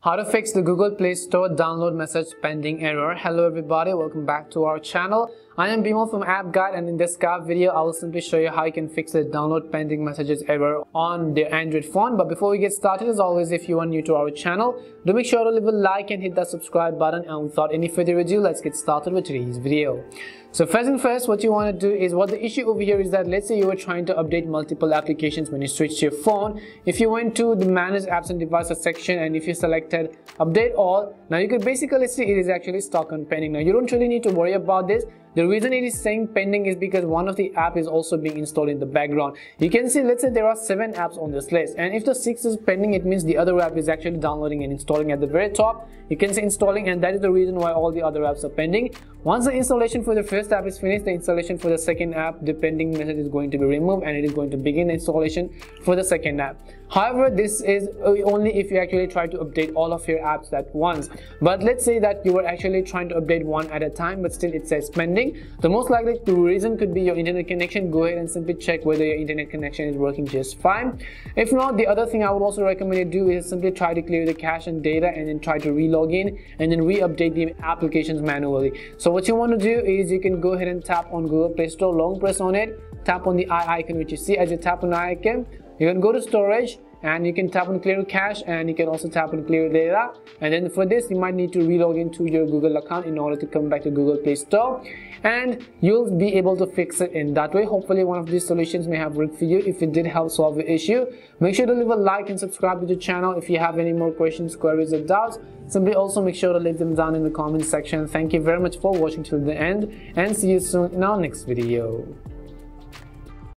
How to fix the Google Play Store download message pending error. Hello everybody, welcome back to our channel. I am Bimal from App Guide, and in this video I will simply show you how you can fix the download pending messages error on the Android phone. But before we get started, as always, if you are new to our channel, do make sure to leave a like and hit that subscribe button. And without any further ado, let's get started with today's video. So first and first, what you want to do is, what the issue over here is that, let's say you were trying to update multiple applications when you switch to your phone. If you went to the manage apps and devices section, and if you selected update all, now you could basically see it is actually stuck on pending. Now you don't really need to worry about this. The reason it is saying pending is because one of the app is also being installed in the background. You can see, let's say there are 7 apps on this list, and if the 6th is pending, it means the other app is actually downloading and installing. At the very top you can see installing, and that is the reason why all the other apps are pending. Once the installation for the first app is finished, the installation for the second app, the pending message is going to be removed, and it is going to begin the installation for the second app. However, this is only if you actually try to update all of your apps at once. But let's say that you were actually trying to update one at a time, but still it says pending. The most likely reason could be your internet connection. Go ahead and simply check whether your internet connection is working just fine. If not, the other thing I would also recommend you do is simply try to clear the cache and data, and then try to re-log in and then re-update the applications manually. So what you want to do is, you can go ahead and tap on Google Play Store, long press on it, tap on the eye icon which you see. As you tap on the eye icon, you can go to storage, and you can tap on clear cache, and you can also tap on clear data. And then for this, you might need to re-log into your Google account in order to come back to Google Play Store, and you'll be able to fix it in that way. Hopefully one of these solutions may have worked for you. If it did help solve the issue, make sure to leave a like and subscribe to the channel. If you have any more questions, queries, or doubts, simply also make sure to leave them down in the comment section. Thank you very much for watching till the end, and see you soon in our next video.